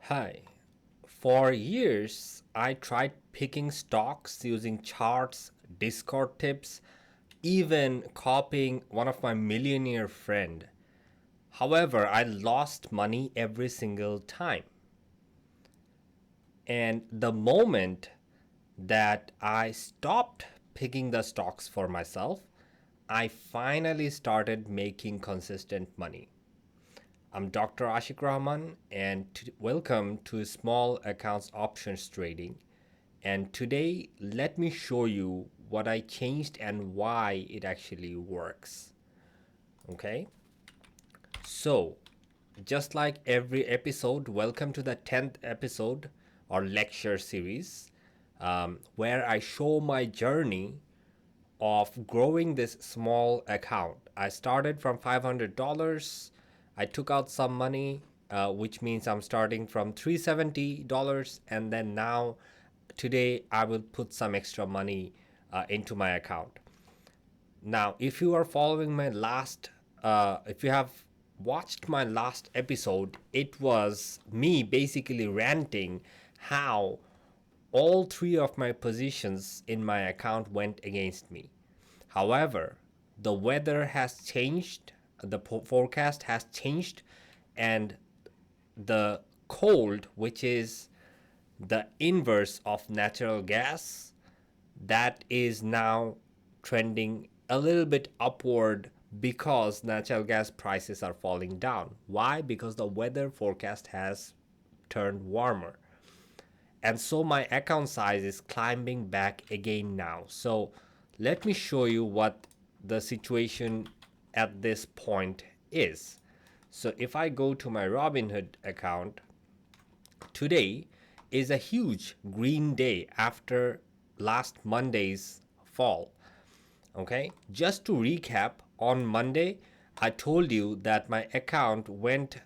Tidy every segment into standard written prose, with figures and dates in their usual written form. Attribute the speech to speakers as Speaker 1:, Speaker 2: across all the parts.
Speaker 1: Hi. For years, I tried picking stocks using charts, Discord tips, even copying one of my millionaire friend. However, I lost money every single time. And the moment that I stopped picking the stocks for myself, I finally started making consistent money. I'm Dr. Ashik Rahman, and welcome to Small Accounts Options Trading. And today, let me show you what I changed and why it actually works. Okay, so just like every episode, welcome to the 10th episode or lecture series where I show my journey of growing this small account. I started from $500. I took out some money, which means I'm starting from $370, and then now today I will put some extra money into my account. Now, if you are following my if you have watched my last episode, it was me basically ranting how all three of my positions in my account went against me. However, the weather has changed, the forecast has changed, and the cold, which is the inverse of natural gas, that is now trending a little bit upward because natural gas prices are falling down. Why? Because the weather forecast has turned warmer. And so my account size is climbing back again now. So let me show you what the situation at this point is. So if I go to my Robinhood account, today is a huge green day after last Monday's fall. Okay, just to recap, on Monday, I told you that my account went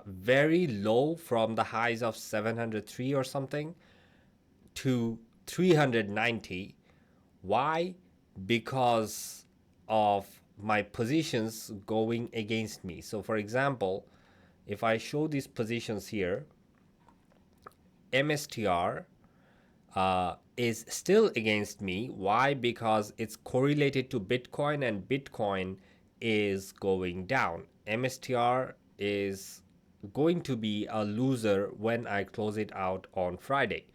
Speaker 1: very low from the highs of 703 or something to 390. Why? Because of my positions going against me. So, for example, if I show these positions here, MSTR is still against me. Why? Because it's correlated to Bitcoin and Bitcoin is going down. MSTR is going to be a loser when I close it out on Friday.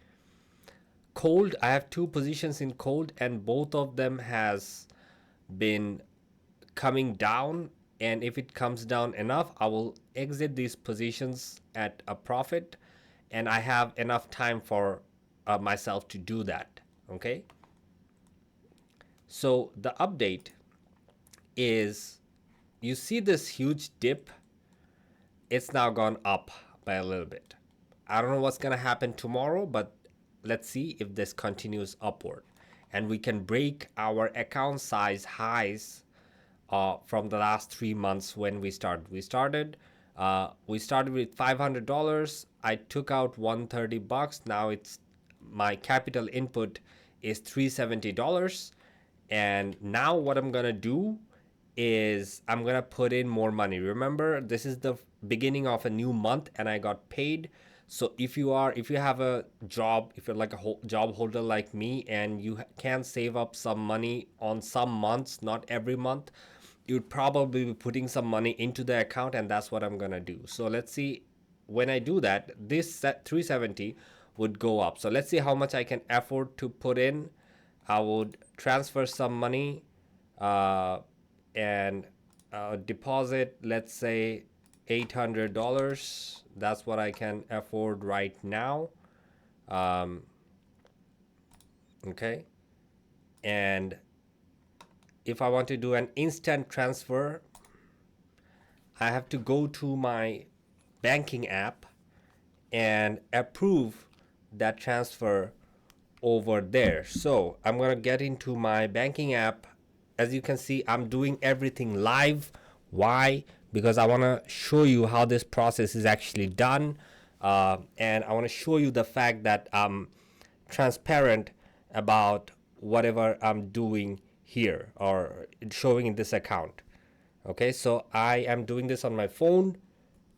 Speaker 1: Cold, I have two positions in cold and both of them has been coming down, and if it comes down enough I will exit these positions at a profit, and I have enough time for myself to do that. Okay, so the update is, you see this huge dip, it's now gone up by a little bit. I don't know what's going to happen tomorrow, but let's see if this continues upward and we can break our account size highs from the last 3 months when we started. We started with $500. I took out $130. Now it's my capital input is $370. And now what I'm gonna do is I'm gonna put in more money. Remember, this is the beginning of a new month, and I got paid. So if you have a job, if you're like a job holder like me, and you can save up some money on some months, not every month, you'd probably be putting some money into the account, and that's what I'm gonna do. So let's see, when I do that, this set 370 would go up. So let's see how much I can afford to put in. I would transfer some money uh, and deposit, let's say $800. That's what I can afford right now. Um, okay. And if I want to do an instant transfer, I have to go to my banking app and approve that transfer over there. So I'm gonna get into my banking app. As you can see, I'm doing everything live. Why? Because I want to show you how this process is actually done, and I want to show you the fact that I'm transparent about whatever I'm doing here or showing in this account. Okay, so I am doing this on my phone,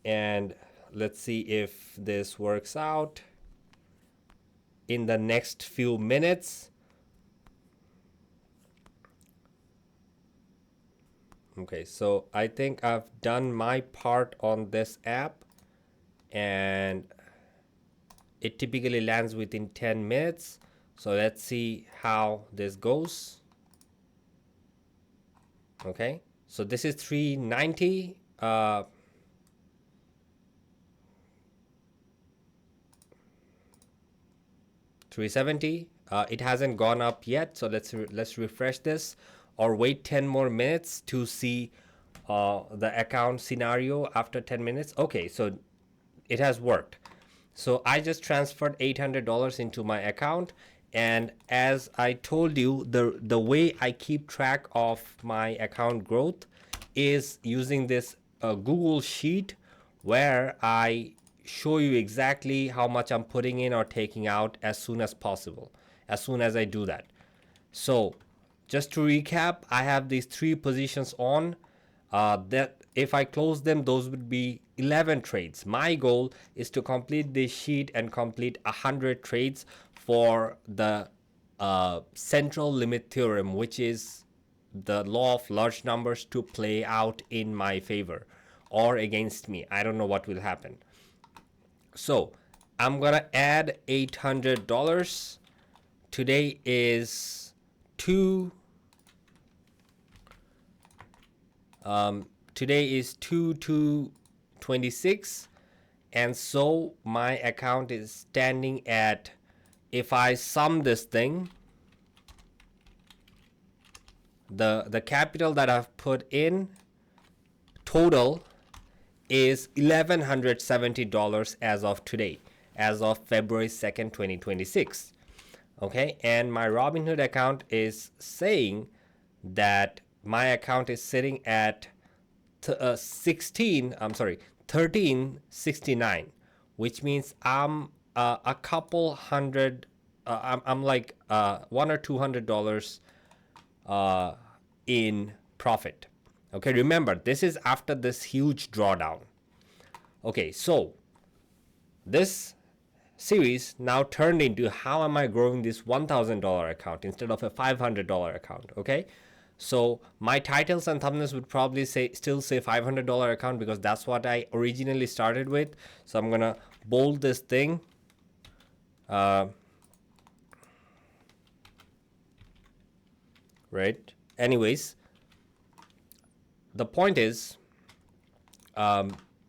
Speaker 1: and let's see if this works out in the next few minutes. Okay, so I think I've done my part on this app, and it typically lands within 10 minutes. So let's see how this goes. Okay, so this is 390. 370. It hasn't gone up yet, so let's refresh this or wait 10 more minutes to see the account scenario after 10 minutes. Okay, so it has worked. So I just transferred $800 into my account, and as I told you, the way I keep track of my account growth is using this Google Sheet, where I show you exactly how much I'm putting in or taking out as soon as possible, as soon as I do that. So just to recap, I have these 3 positions on. That if I close them, those would be 11 trades. My goal is to complete this sheet and complete 100 trades for the central limit theorem, which is the law of large numbers to play out in my favor or against me. I don't know what will happen. So I'm gonna add $800. Today is 2/26, and so my account is standing at, if I sum this thing, the capital that I've put in total is $1,170 as of today, as of February 2nd, 2026. Okay, and my Robinhood account is saying that my account is sitting at 1369, which means I'm a couple hundred, I'm like $100 or $200 in profit. Okay, remember, this is after this huge drawdown. Okay, so this series now turned into how am I growing this $1,000 account instead of a $500 account. Okay, so my titles and thumbnails would probably still say $500 account, because that's what I originally started with. So I'm gonna bold this thing. Right, anyways, the point is,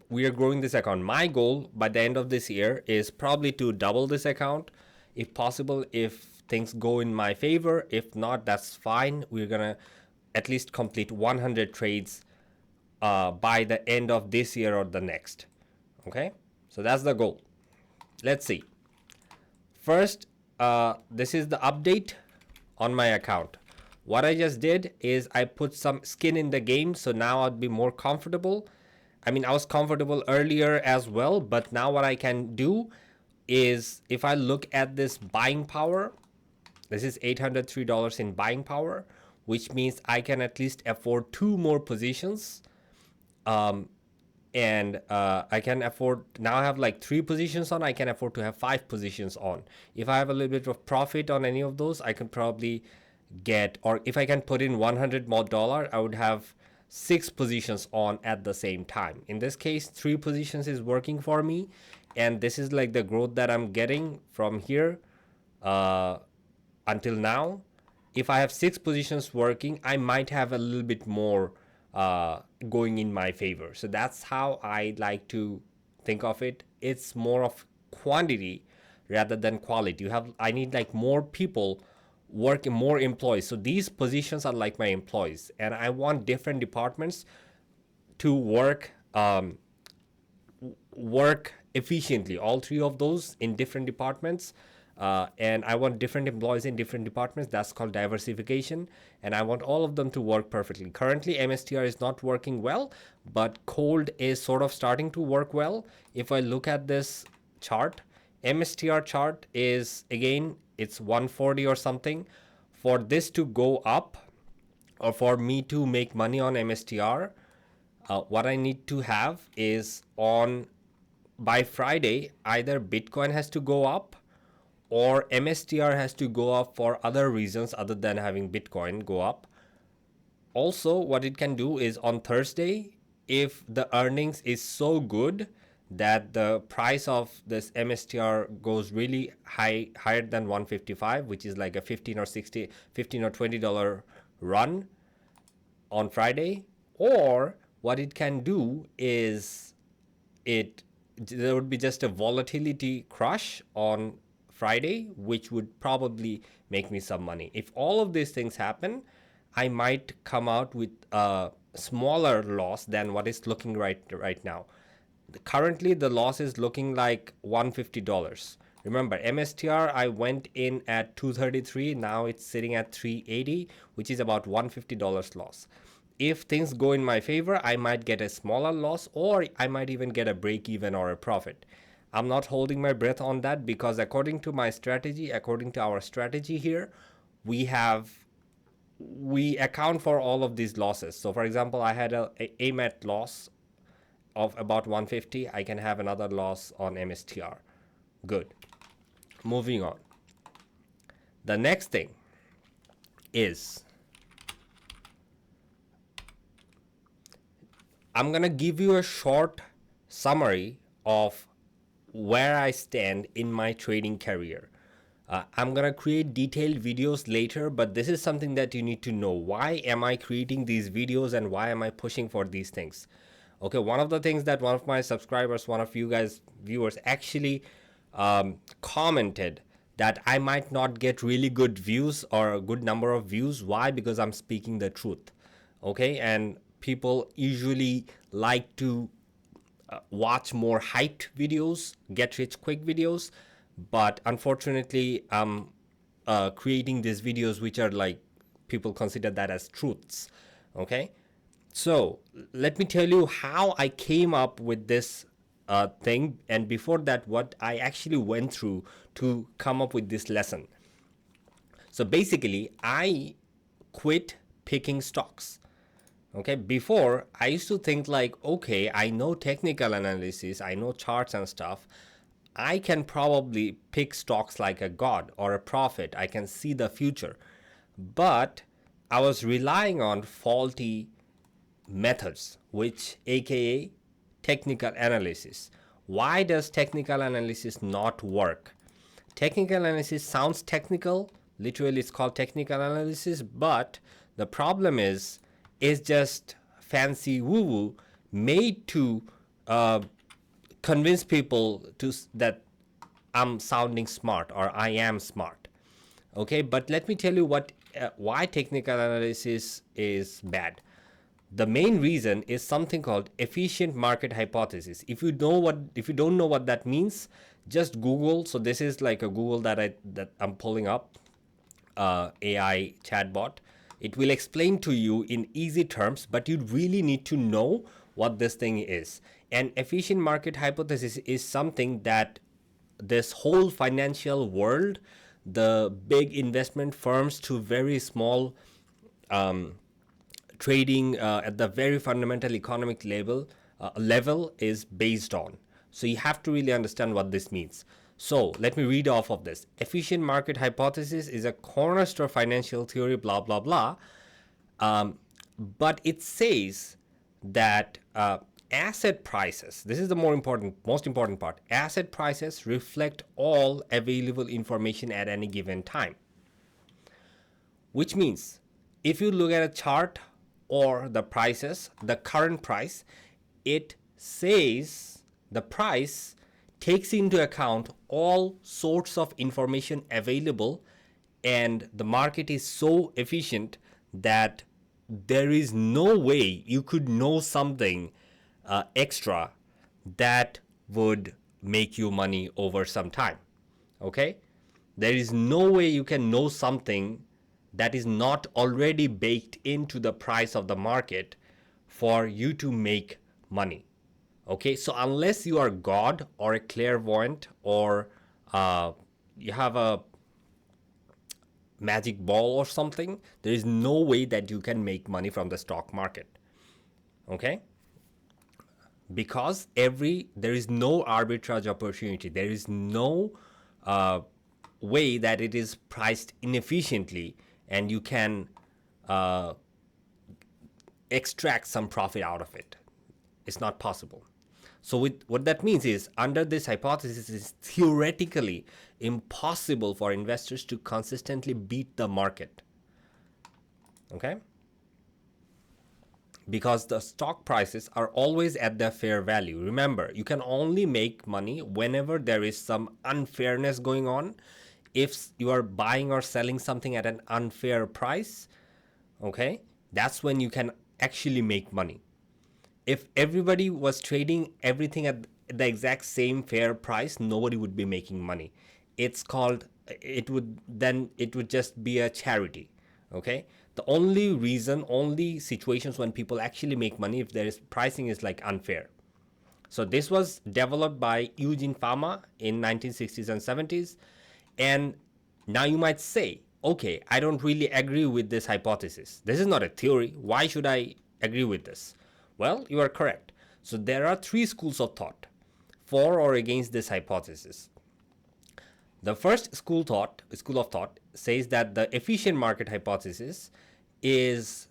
Speaker 1: we are growing this account. My goal by the end of this year is probably to double this account, if possible, if things go in my favor. If not, that's fine. We're gonna at least complete 100 trades by the end of this year or the next. Okay, so that's the goal. Let's see. First, this is the update on my account. What I just did is I put some skin in the game, so now I'd be more comfortable. I mean, I was comfortable earlier as well, but now what I can do is, if I look at this buying power, this is $803 in buying power, which means I can at least afford 2 more positions. And I can afford, now I have like 3 positions on, I can afford to have 5 positions on. If I have a little bit of profit on any of those, I can probably get, or if I can put in $100 more, I would have 6 positions on at the same time. In this case, 3 positions is working for me, and this is like the growth that I'm getting from here until now. If I have 6 positions working, I might have a little bit more going in my favor. So that's how I like to think of it. It's more of quantity rather than quality. I need like more people working, more employees. So these positions are like my employees, and I want different departments to work efficiently, all 3 of those in different departments. And I want different employees in different departments. That's called diversification. And I want all of them to work perfectly. Currently, MSTR is not working well, but Cold is sort of starting to work well. If I look at this chart, MSTR chart is, again, it's 140 or something. For this to go up, or for me to make money on MSTR, what I need to have is on by Friday, either Bitcoin has to go up or MSTR has to go up for other reasons other than having Bitcoin go up. Also, what it can do is on Thursday, if the earnings is so good that the price of this MSTR goes really high, higher than 155, which is like a 15 or $20 run on Friday, or what it can do is there would be just a volatility crush on Friday, which would probably make me some money. If all of these things happen, I might come out with a smaller loss than what is looking right now. Currently, the loss is looking like $150. Remember, MSTR, I went in at 233. Now it's sitting at 380, which is about $150 loss. If things go in my favor, I might get a smaller loss, or I might even get a break even or a profit. I'm not holding my breath on that because according to my strategy, according to our strategy here, we account for all of these losses. So for example, I had a AMAT loss of about 150. I can have another loss on MSTR. Good. Moving on. The next thing is I'm going to give you a short summary of where I stand in my trading career. I'm going to create detailed videos later, but this is something that you need to know. Why am I creating these videos and why am I pushing for these things? Okay, one of the things that one of my subscribers, one of you guys, viewers, actually commented that I might not get really good views or a good number of views. Why? Because I'm speaking the truth. Okay, and people usually like to watch more hyped videos, get rich quick videos, but unfortunately I'm creating these videos which are like, people consider that as truths. Okay, so let me tell you how I came up with this thing, and before that what I actually went through to come up with this lesson. So basically I quit picking stocks. Okay, before I used to think like, okay, I know technical analysis, I know charts and stuff. I can probably pick stocks like a god or a prophet. I can see the future. But I was relying on faulty methods, which aka technical analysis. Why does technical analysis not work? Technical analysis sounds technical, literally it's called technical analysis, but the problem is just fancy woo-woo made to convince people that I'm sounding smart or I am smart. Okay, but let me tell you why technical analysis is bad. The main reason is something called efficient market hypothesis. If you don't know what that means, just Google. So this is like a Google that I'm pulling up, AI chatbot. It will explain to you in easy terms, but you really need to know what this thing is. And efficient market hypothesis is something that this whole financial world, the big investment firms to very small trading at the very fundamental economic level is based on. So you have to really understand what this means. So let me read off of this. Efficient market hypothesis is a cornerstone financial theory, blah, blah, blah. But it says that asset prices, this is the most important part, asset prices reflect all available information at any given time. Which means if you look at a chart or the prices, the current price, it says the price takes into account all sorts of information available, and the market is so efficient that there is no way you could know something extra that would make you money over some time. Okay, there is no way you can know something that is not already baked into the price of the market for you to make money. Okay, so unless you are God or a clairvoyant or you have a magic ball or something, there is no way that you can make money from the stock market. Okay, because there is no arbitrage opportunity. There is no uh, way that it is priced inefficiently and you can uh, extract some profit out of it. It's not possible. So what that means is, under this hypothesis, it's theoretically impossible for investors to consistently beat the market. Okay? Because the stock prices are always at their fair value. Remember, you can only make money whenever there is some unfairness going on. If you are buying or selling something at an unfair price, okay, that's when you can actually make money. If everybody was trading everything at the exact same fair price, nobody would be making money. It would just be a charity. Okay, the only situations when people actually make money if there is pricing is like unfair. So this was developed by Eugene Fama in 1960s and 70s. And now you might say, okay, I don't really agree with this hypothesis. This is not a theory. Why should I agree with this? Well, you are correct. So there are three schools of thought for or against this hypothesis. The first school of thought says that the efficient market hypothesis is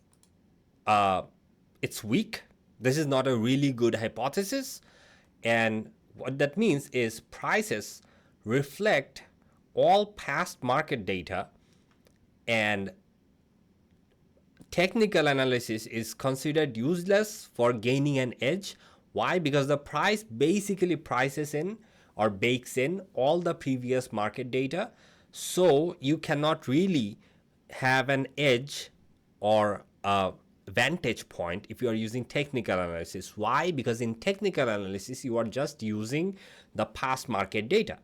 Speaker 1: it's weak. This is not a really good hypothesis. And what that means is prices reflect all past market data, and technical analysis is considered useless for gaining an edge. Why? Because the price basically prices in or bakes in all the previous market data. So you cannot really have an edge or a vantage point if you are using technical analysis. Why? Because in technical analysis, you are just using the past market data.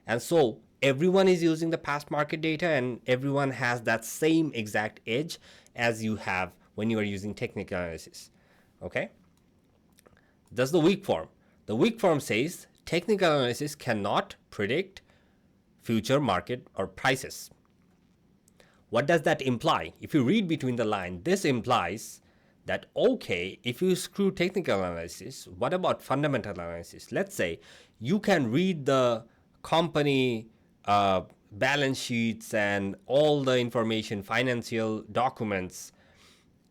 Speaker 1: And so everyone is using the past market data, and everyone has that same exact edge as you have when you are using technical analysis. Okay? That's the weak form. The weak form says technical analysis cannot predict future market or prices. What does that imply? If you read between the lines, this implies that, okay, if you screw technical analysis, what about fundamental analysis? Let's say you can read the company balance sheets and all the information, financial documents,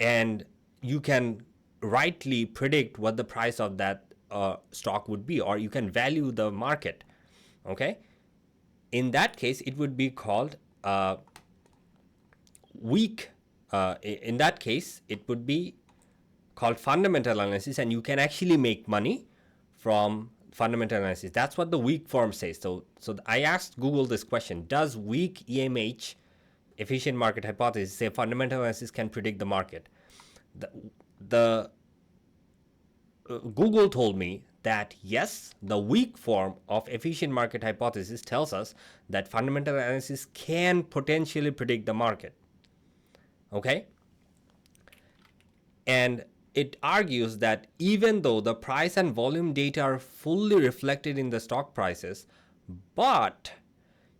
Speaker 1: and you can rightly predict what the price of that stock would be, or you can value the market. Okay? In that case, it would be called weak. In that case, it would be called fundamental analysis, and you can actually make money from fundamental analysis. That's what the weak form says. So I asked Google this question: does weak EMH, efficient market hypothesis, say fundamental analysis can predict the market? Google told me that yes, the weak form of efficient market hypothesis tells us that fundamental analysis can potentially predict the market. Okay? And it argues that even though the price and volume data are fully reflected in the stock prices, but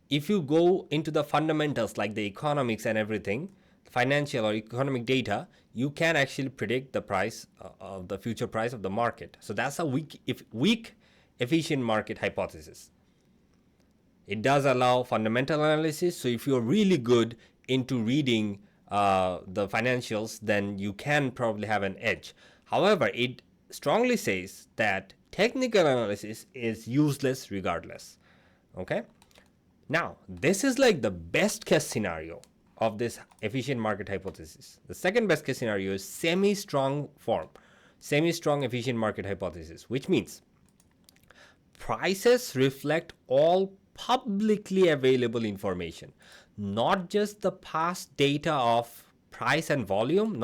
Speaker 1: if you go into the fundamentals like the economics and everything, financial or economic data, you can actually predict the price of the future price of the market. So that's a weak efficient market hypothesis. It does allow fundamental analysis. So if you're really good into reading the financials, then you can probably have an edge. However, it strongly says that technical analysis is useless regardless. Okay? Now, this is like the best case scenario of this efficient market hypothesis. The second best case scenario is semi-strong efficient market hypothesis, which means prices reflect all publicly available information, not just the past data of price and volume,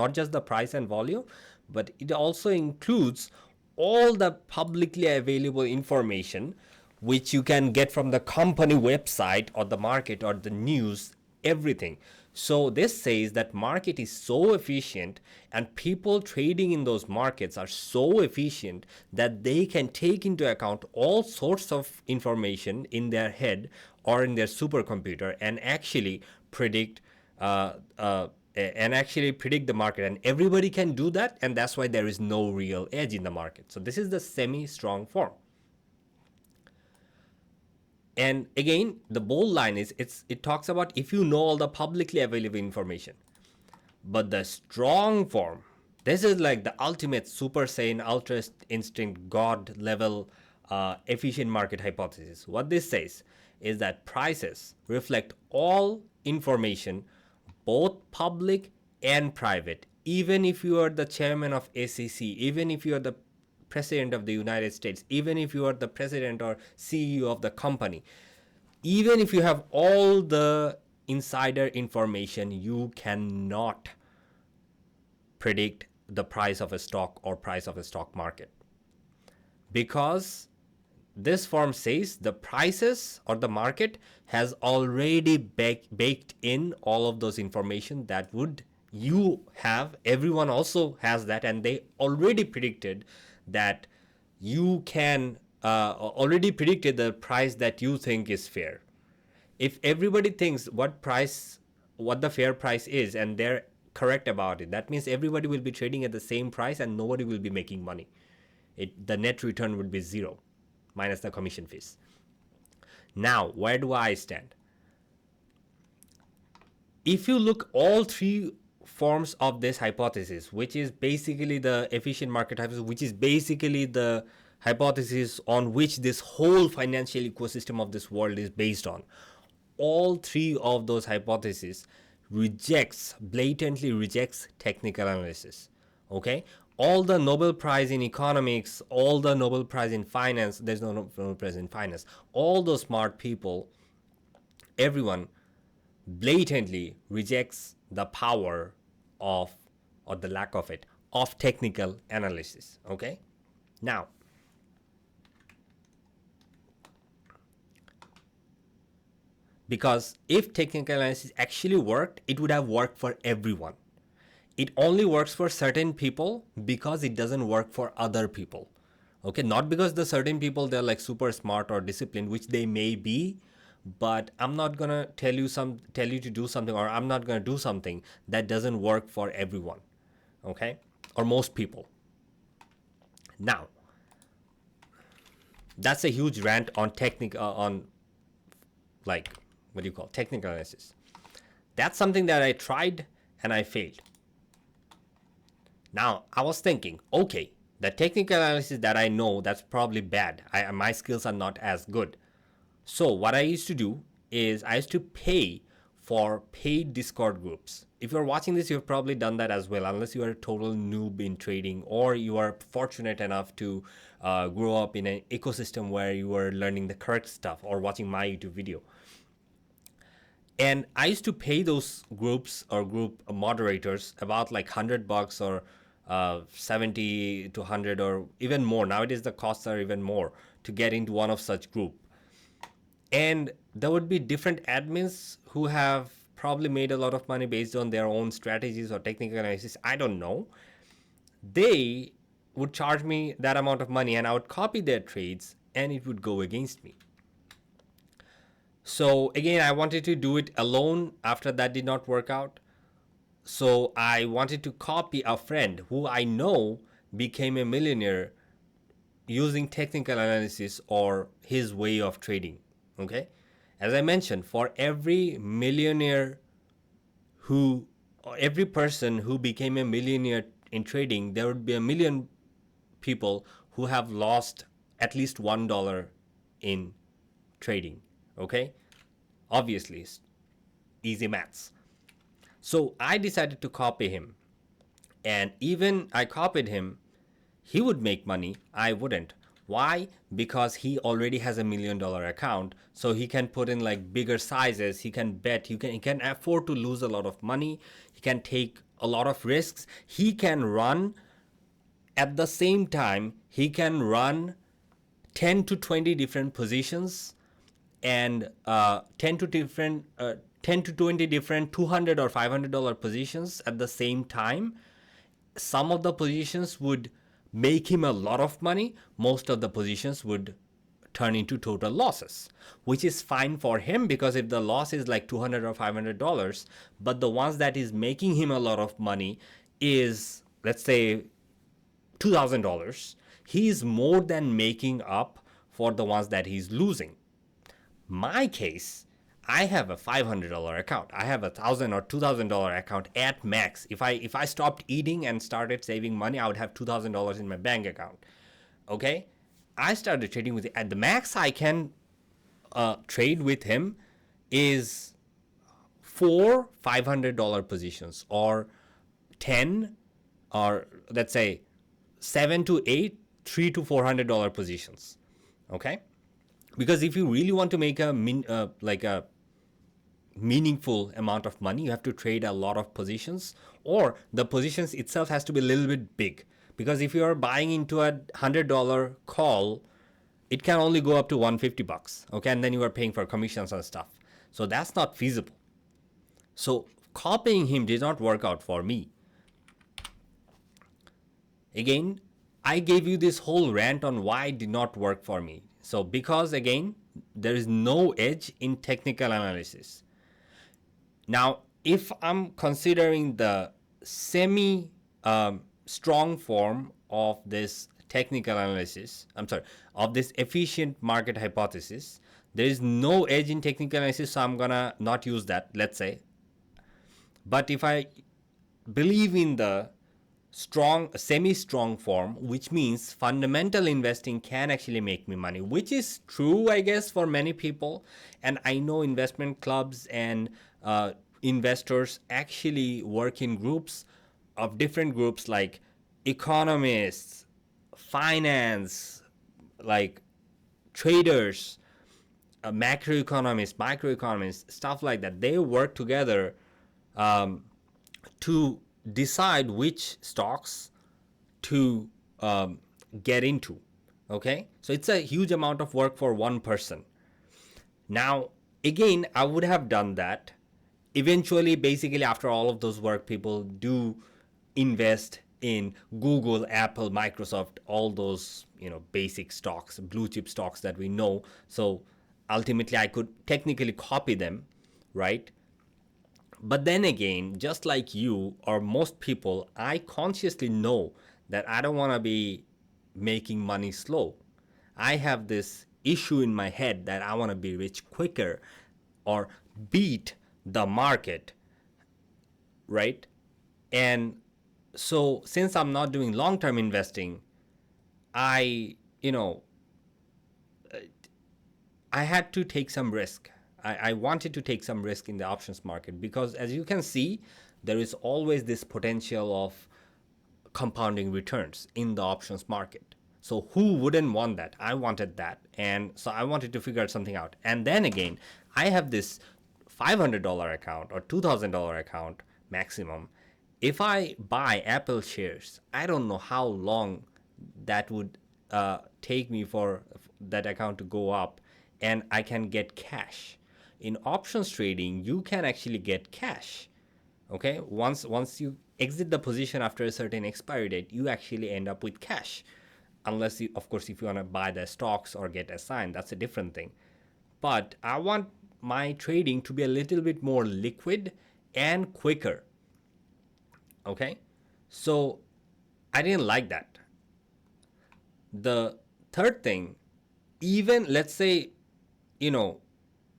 Speaker 1: but it also includes all the publicly available information which you can get from the company website or the market or the news, everything. So this says that market is so efficient and people trading in those markets are so efficient that they can take into account all sorts of information in their head or in their supercomputer and actually predict and actually predict the market, and everybody can do that, and that's why there is no real edge in the market. So this is the semi-strong form. And again, the bold line is it talks about if you know all the publicly available information. But the strong form, this is like the ultimate super saiyan, ultra instinct, god level efficient market hypothesis. What this says is that prices reflect all information, both public and private. Even if you are the chairman of SEC, even if you are the president of the United States, even if you are the president or CEO of the company, even if you have all the insider information, you cannot predict the price of a stock or price of a stock market, because this form says the prices or the market has already baked in all of those information that would you have, everyone also has that, and they already predicted that you can already predicted the price that you think is fair. If everybody thinks what the fair price is, and they're correct about it, that means everybody will be trading at the same price and nobody will be making money. The net return would be zero minus the commission fees. Now, where do I stand? If you look all three forms of this hypothesis, which is basically the efficient market hypothesis, which is basically the hypothesis on which this whole financial ecosystem of this world is based on, all three of those hypotheses blatantly rejects technical analysis. Okay? All the Nobel Prize in economics, all the Nobel Prize in finance, there's no Nobel Prize in finance, all those smart people, everyone blatantly rejects the power of, or the lack of it, of technical analysis. Okay? Now, because if technical analysis actually worked, it would have worked for everyone. It only works for certain people because it doesn't work for other people. Okay, not because the certain people they're like super smart or disciplined, which they may be, but I'm not gonna tell you to do something, or I'm not gonna do something that doesn't work for everyone. Okay, or most people. Now, that's a huge rant on like, what do you call technical analysis. That's something that I tried and I failed. Now, I was thinking, okay, the technical analysis that I know, that's probably bad. My skills are not as good. So what I used to do is I used to pay for paid Discord groups. If you're watching this, you've probably done that as well, unless you are a total noob in trading, or you are fortunate enough to grow up in an ecosystem where you are learning the correct stuff or watching my YouTube video. And I used to pay those groups or group moderators about like $100 or 70 to 100 or even more. Nowadays the costs are even more to get into one of such group. And there would be different admins who have probably made a lot of money based on their own strategies or technical analysis. I don't know. They would charge me that amount of money and I would copy their trades and it would go against me. So again, I wanted to do it alone. After that did not work out. So I wanted to copy a friend who I know became a millionaire using technical analysis or his way of trading. Okay? As I mentioned, for every person who became a millionaire in trading, there would be 1 million people who have lost at least $1 in trading. Okay? Obviously, easy maths. So I decided to copy him. And even I copied him, he would make money, I wouldn't. Why? Because he already has $1 million account, so he can put in like bigger sizes, he can bet, he can afford to lose a lot of money, he can take a lot of risks, he can run, at the same time, he can run 10 to 20 different positions and 10 to 20 different $200 or $500 positions at the same time. Some of the positions would make him a lot of money. Most of the positions would turn into total losses, which is fine for him because if the loss is like $200 or $500, but the ones that is making him a lot of money is, let's say, $2,000, he is more than making up for the ones that he's losing. My case, I have a $500 account. I have a $1,000 or $2,000 account at max. If I stopped eating and started saving money, I would have $2,000 in my bank account. Okay, I started trading with it. At the max I can trade with him is 4 $500 positions, or 10, or let's say 7 to 8 $300 to $400 positions. Okay, because if you really want to make a meaningful amount of money, you have to trade a lot of positions, or the positions itself has to be a little bit big. Because if you are buying into a $100 call, it can only go up to $150. Okay, and then you are paying for commissions and stuff. So that's not feasible. So copying him did not work out for me. Again, I gave you this whole rant on why it did not work for me. So because again, there is no edge in technical analysis. Now, if I'm considering the semi strong form of this technical analysis, of this efficient market hypothesis, there is no edge in technical analysis, so I'm gonna not use that, let's say. But if I believe in the strong, semi-strong form, which means fundamental investing can actually make me money, which is true, I guess, for many people. And I know investment clubs and investors actually work in groups of different groups like economists, finance, like traders, macroeconomists, microeconomists, stuff like that. They work together to decide which stocks to get into. Okay, so it's a huge amount of work for one person. Now, again, I would have done that. Eventually, basically, after all of those work, people do invest in Google, Apple, Microsoft, all those, basic stocks, blue chip stocks that we know. So ultimately, I could technically copy them, right? But then again, just like you or most people, I consciously know that I don't want to be making money slow. I have this issue in my head that I want to be rich quicker or beat the market, right? And so since I'm not doing long-term investing, I had to take some risk. I wanted to take some risk in the options market because, as you can see, there is always this potential of compounding returns in the options market. So who wouldn't want that? I wanted that. And so I wanted to figure something out. And then again, I have this $500 account or $2,000 account maximum. If I buy Apple shares, I don't know how long that would take me for that account to go up, and I can get cash. In options trading, you can actually get cash. Okay, once you exit the position after a certain expiry date, you actually end up with cash. Unless you, of course, if you want to buy the stocks or get assigned, that's a different thing. But I want my trading to be a little bit more liquid and quicker. Okay, so I didn't like that. The third thing, even let's say,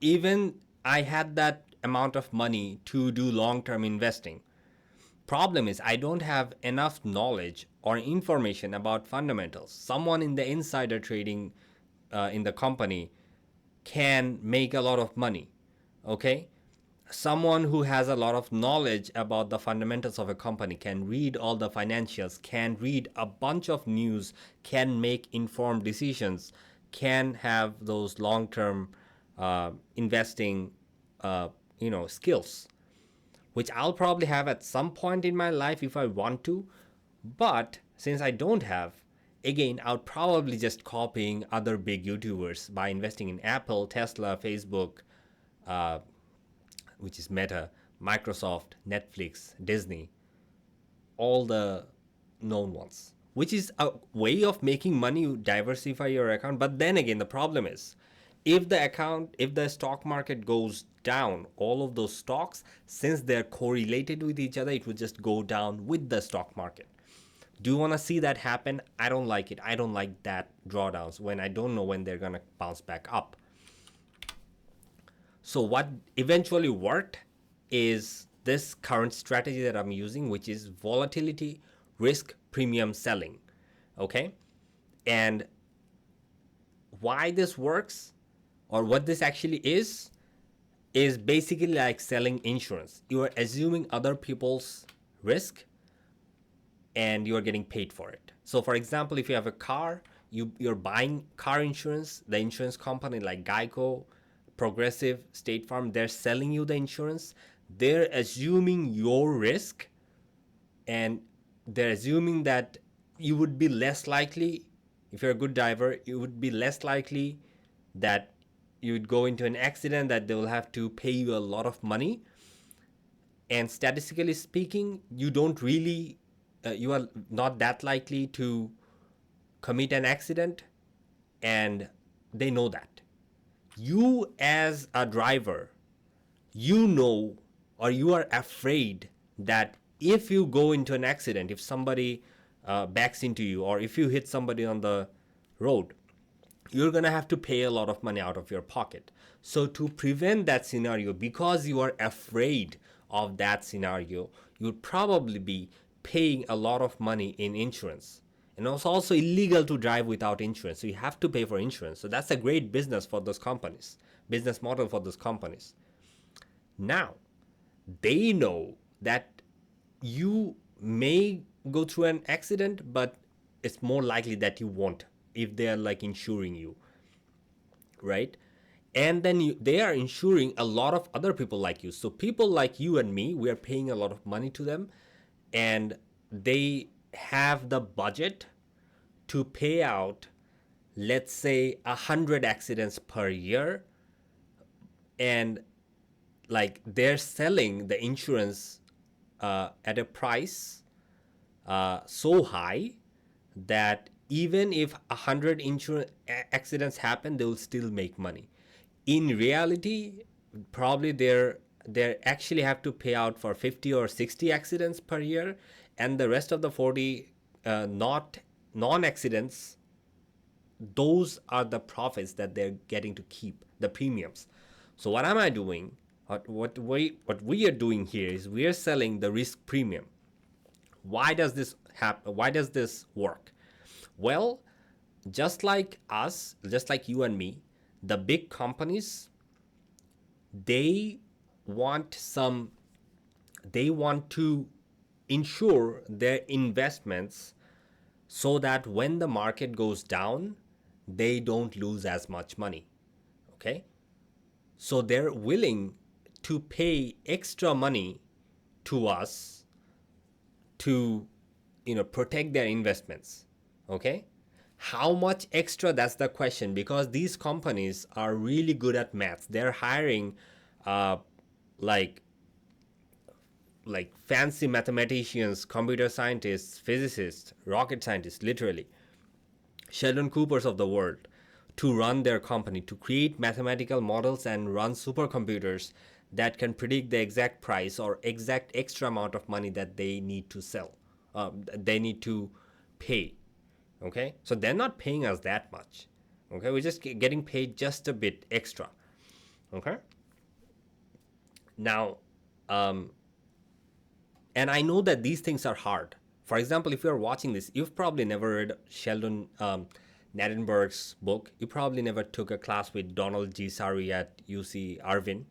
Speaker 1: even I had that amount of money to do long-term investing. Problem is, I don't have enough knowledge or information about fundamentals. Someone in the insider trading in the company can make a lot of money. Okay, someone who has a lot of knowledge about the fundamentals of a company can read all the financials, can read a bunch of news, can make informed decisions, can have those long-term investing skills, which I'll probably have at some point in my life if I want to. But since I don't have, again, I'll probably just copying other big YouTubers by investing in Apple, Tesla, Facebook, which is Meta, Microsoft, Netflix, Disney, all the known ones. which is a way of making money. You diversify your account, but then again, the problem is, if the stock market goes down, all of those stocks, since they're correlated with each other, it would just go down with the stock market. Do you want to see that happen? I don't like it. I don't like that drawdowns when I don't know when they're going to bounce back up. So what eventually worked is this current strategy that I'm using, which is volatility risk premium selling. Okay? And why this works, or what this actually is basically like selling insurance. You are assuming other people's risk and you are getting paid for it. So for example, if you have a car, you're buying car insurance, the insurance company like Geico, Progressive, State Farm, they're selling you the insurance. They're assuming your risk, and they're assuming that you would be less likely, if you're a good driver, you would be less likely that you would go into an accident, that they will have to pay you a lot of money. And statistically speaking, you don't really, you are not that likely to commit an accident, and they know that. You as a driver, you know, or you are afraid that if you go into an accident, if somebody backs into you, or if you hit somebody on the road, you're going to have to pay a lot of money out of your pocket. So to prevent that scenario, because you are afraid of that scenario, you'd probably be paying a lot of money in insurance. And it's also illegal to drive without insurance. So you have to pay for insurance. So that's a great business for those companies, business model for those companies. Now, they know that you may go through an accident, but it's more likely that you won't if they're like insuring you, right? And then they are insuring a lot of other people like you. So people like you and me, we are paying a lot of money to them, and they have the budget to pay out, let's say, 100 accidents per year. And like they're selling the insurance at a price so high that even if 100 insurance accidents happen, they will still make money. In reality, probably they actually have to pay out for 50 or 60 accidents per year, and the rest of the 40 not non-accidents, those are the profits that they're getting to keep, the premiums. So what am I doing? What we are doing here is we are selling the risk premium. Why does this happen? Why does this work? Well, just like us, just like you and me, the big companies, they want some, they want to insure their investments so that when the market goes down, they don't lose as much money. Okay? So they're willing to pay extra money to us to, protect their investments. Okay? How much extra? That's the question, because these companies are really good at maths. They're hiring uh, like fancy mathematicians, computer scientists, physicists, rocket scientists, literally Sheldon Coopers of the world, to run their company, to create mathematical models and run supercomputers that can predict the exact price or exact extra amount of money that they need to sell, they need to pay. Okay, so they're not paying us that much. Okay, we're just getting paid just a bit extra. Okay, now, and I know that these things are hard. For example, if you're watching this, you've probably never read Sheldon Nadenberg's book. You probably never took a class with Donald G. Sari at UC Irvine.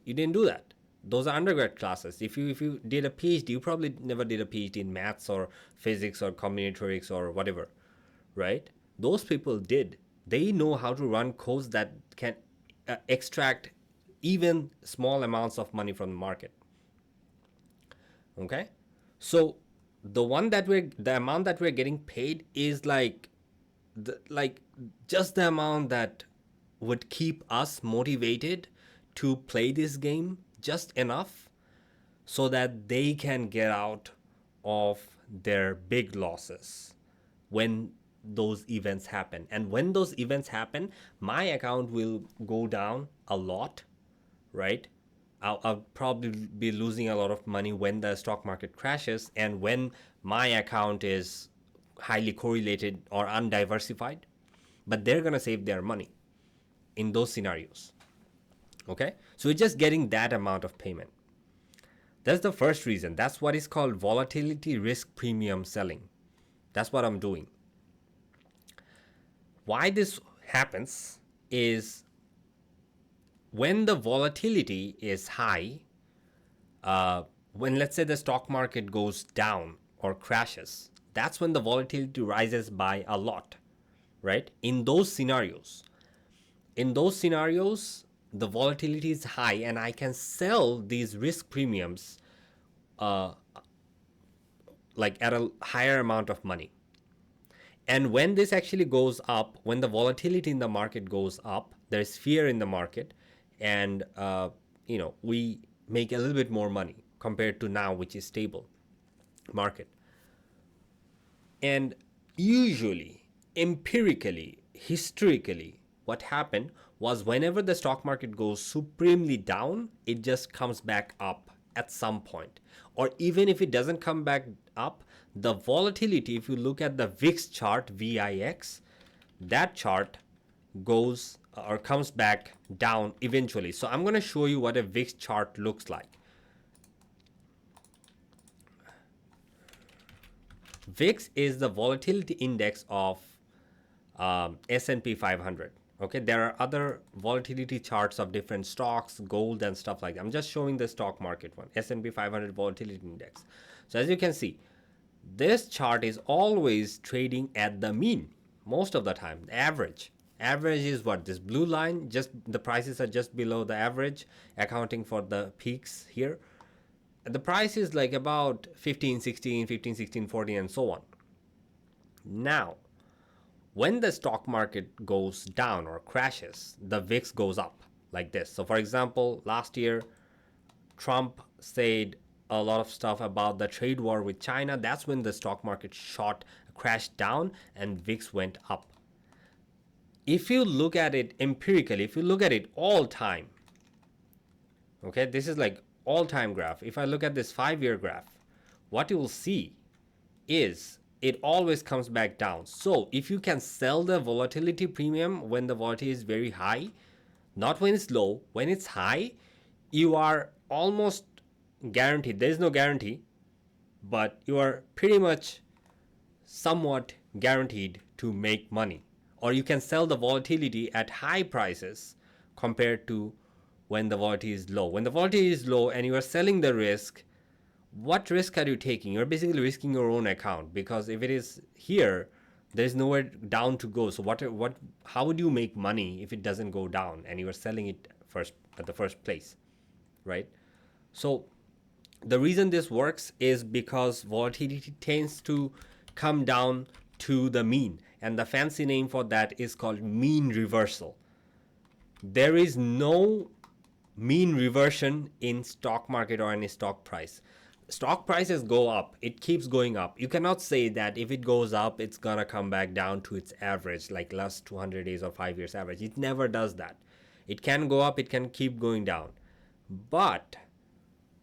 Speaker 1: You didn't do that. Those are undergrad classes. If you did a PhD, you probably never did a PhD in maths or physics or combinatorics or whatever, right? Those people did. They know how to run codes that can extract even small amounts of money from the market. Okay, so the amount that we're getting paid is like just the amount that would keep us motivated to play this game, just enough so that they can get out of their big losses. when those events happen. And when those events happen, my account will go down a lot, right? I'll probably be losing a lot of money when the stock market crashes and when my account is highly correlated or undiversified. But they're going to save their money in those scenarios. Okay? So we're just getting that amount of payment. That's the first reason. That's what is called volatility risk premium selling. That's what I'm doing. Why this happens is when the volatility is high, when let's say the stock market goes down or crashes, that's when the volatility rises by a lot, right? In those scenarios, the volatility is high and I can sell these risk premiums like at a higher amount of money. And when this actually goes up, when the volatility in the market goes up, there's fear in the market, and we make a little bit more money compared to now, which is stable market. And usually, empirically, historically, what happened was whenever the stock market goes supremely down, it just comes back up at some point. Or even if it doesn't come back up, the volatility, if you look at the VIX chart, VIX, that chart goes or comes back down eventually. So I'm going to show you what a VIX chart looks like. VIX is the volatility index of S&P 500. Okay, there are other volatility charts of different stocks, gold and stuff like that. I'm just showing the stock market one, S&P 500 volatility index. So as you can see, this chart is always trading at the mean most of the time, the average. Average is what? This blue line, just the prices are just below the average, accounting for the peaks here. The price is like about 15, 16, 15, 16, 14 and so on. Now, when the stock market goes down or crashes, the VIX goes up like this. So for example, last year, Trump said a lot of stuff about the trade war with China. That's when the stock market crashed down and VIX went up. If you look at it empirically, if you look at it all time, okay, this is like all time graph. If I look at this 5-year graph, what you will see is it always comes back down. So if you can sell the volatility premium when the volatility is very high, not when it's low, when it's high, you are almost guaranteed. There is no guarantee, but you are pretty much somewhat guaranteed to make money. Or you can sell the volatility at high prices compared to when the volatility is low. When the volatility is low and you are selling the risk, what risk are you taking? You're basically risking your own account, because if it is here, there's nowhere down to go. So how would you make money if it doesn't go down and you are selling it at the first place, right? So the reason this works is because volatility tends to come down to the mean, and the fancy name for that is called mean reversal. There is no mean reversion in stock market or any stock price. Stock prices go up, it keeps going up. You cannot say that if it goes up, it's gonna come back down to its average, like last 200 days or 5 years average. It never does that. It can go up, it can keep going down. But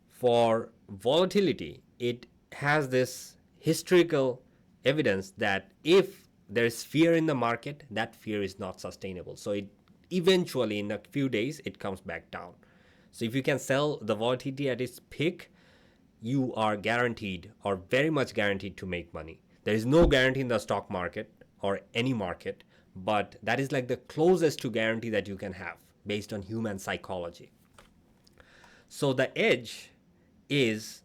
Speaker 1: for volatility, it has this historical evidence that if there's fear in the market, that fear is not sustainable. So it eventually, in a few days, it comes back down. So if you can sell the volatility at its peak, you are guaranteed, or very much guaranteed, to make money. There is no guarantee in the stock market or any market, but that is like the closest to guarantee that you can have based on human psychology. So the edge is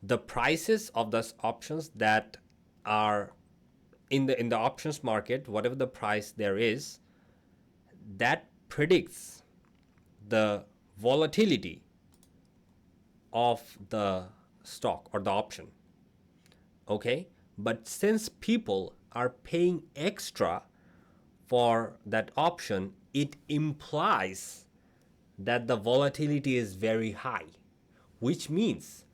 Speaker 1: the prices of those options that are in the options market, whatever the price there is, that predicts the volatility of the stock or the option. Okay? But since people are paying extra for that option, it implies that the volatility is very high, which means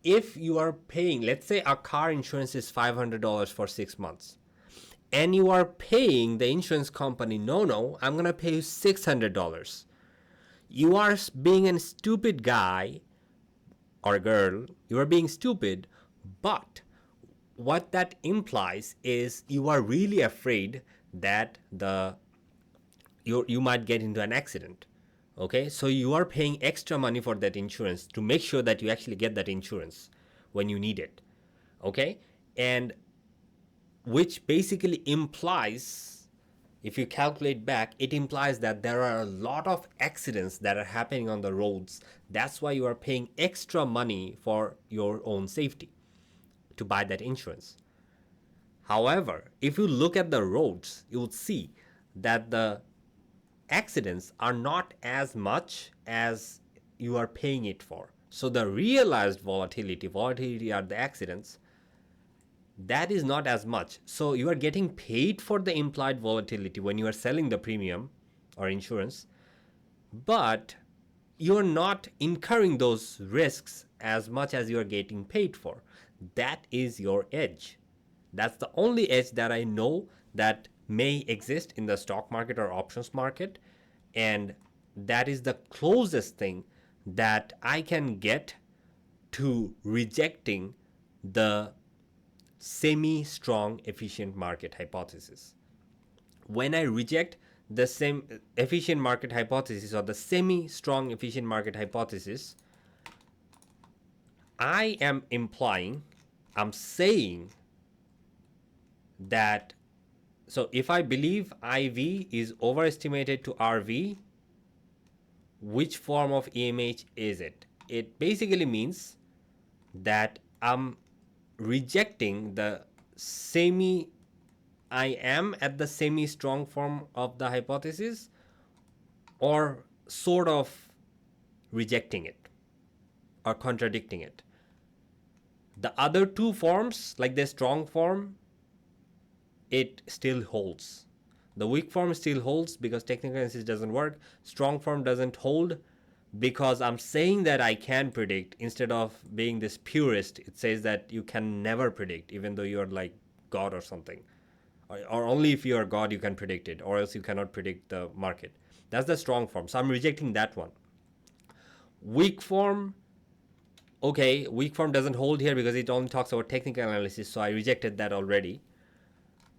Speaker 1: if you are paying, let's say a car insurance is $500 for 6 months, and you are paying the insurance company, no, I'm going to pay you $600. You are being a stupid guy or girl, you are being stupid, but what that implies is you are really afraid that you might get into an accident. Okay, so you are paying extra money for that insurance to make sure that you actually get that insurance when you need it. Okay, and which basically implies, if you calculate back, it implies that there are a lot of accidents that are happening on the roads. That's why you are paying extra money for your own safety to buy that insurance. However, if you look at the roads, you will see that the accidents are not as much as you are paying it for. So the realized volatility are the accidents, that is not as much. So you are getting paid for the implied volatility when you are selling the premium or insurance, but you're not incurring those risks as much as you're getting paid for. That is your edge. That's the only edge that I know that may exist in the stock market or options market. And that is the closest thing that I can get to rejecting the semi-strong efficient market hypothesis. When I reject the same efficient market hypothesis or the semi-strong efficient market hypothesis, I am implying, I'm saying that, so if I believe IV is overestimated to RV, which form of EMH is it? It basically means that I'm rejecting the I am at the semi-strong form of the hypothesis, or sort of rejecting it or contradicting it. The other two forms, like the strong form, it still holds. The weak form still holds because technical analysis doesn't work. Strong form doesn't hold because I'm saying that I can predict instead of being this purist. It says that you can never predict, even though you're like God or something. Or only if you are God you can predict it, or else you cannot predict the market. That's the strong form. So I'm rejecting that one. Weak form, okay, weak form doesn't hold here because it only talks about technical analysis, so I rejected that already.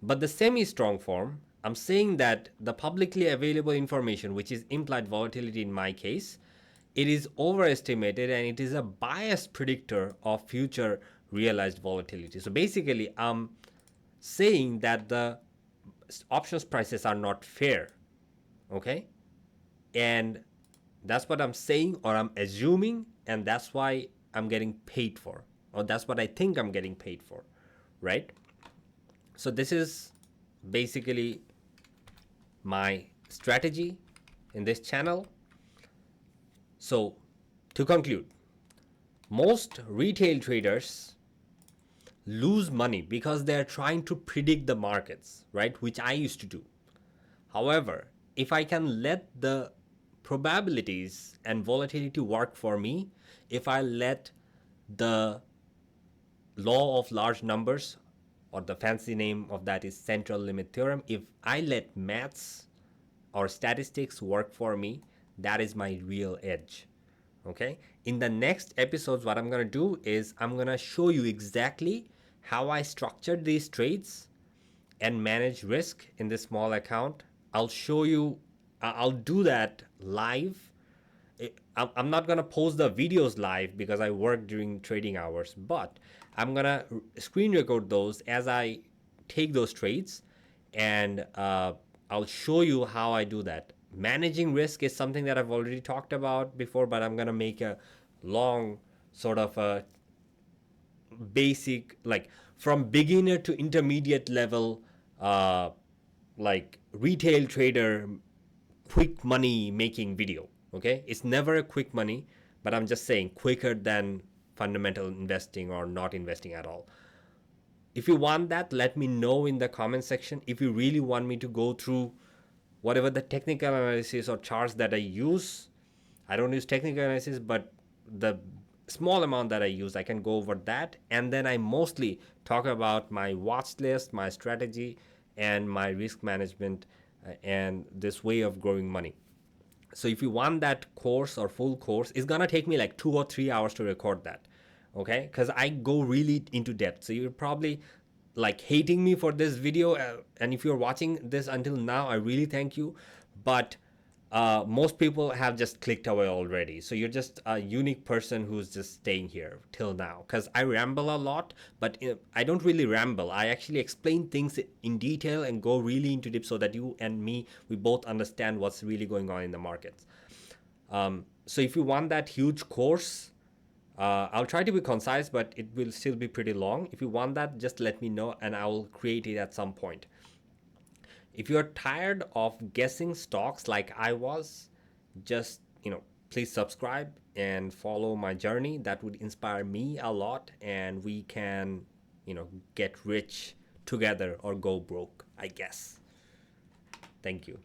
Speaker 1: But the semi-strong form, I'm saying that the publicly available information, which is implied volatility in my case, it is overestimated and it is a biased predictor of future realized volatility. So basically, I'm saying that the options prices are not fair, okay? And that's what I'm saying, or I'm assuming, and that's why I'm getting paid for, or that's what I think I'm getting paid for, right? So this is basically my strategy in this channel. So to conclude, most retail traders lose money because they're trying to predict the markets, right? Which I used to do. However, if I can let the probabilities and volatility work for me, if I let the law of large numbers, or the fancy name of that is central limit theorem, if I let maths or statistics work for me, that is my real edge. Okay, in the next episodes, what I'm going to do is I'm going to show you exactly how I structured these trades and manage risk in this small account. I'll show you, I'll do that live. I'm not going to post the videos live because I work during trading hours, but I'm going to screen record those as I take those trades, and I'll show you how I do that. Managing risk is something that I've already talked about before, but I'm going to make a long sort of a basic, like from beginner to intermediate level, like retail trader quick money making video. Okay, it's never a quick money, but I'm just saying quicker than fundamental investing or not investing at all. If you want that, let me know in the comment section. If you really want me to go through whatever the technical analysis or charts that I use, I don't use technical analysis, but the small amount that I use, I can go over that. And then I mostly talk about my watch list, my strategy, and my risk management, and this way of growing money. So if you want that course or full course, it's gonna take me like 2 or 3 hours to record that. Okay, because I go really into depth. So you're probably like hating me for this video, and if you're watching this until now, I really thank you. But most people have just clicked away already. So you're just a unique person who's just staying here till now. Because I ramble a lot, but I don't really ramble. I actually explain things in detail and go really into depth so that you and me, we both understand what's really going on in the markets. So if you want that huge course, I'll try to be concise, but it will still be pretty long. If you want that, just let me know and I will create it at some point. If you're tired of guessing stocks like I was, just, please subscribe and follow my journey. That would inspire me a lot, and we can, get rich together or go broke, I guess. Thank you.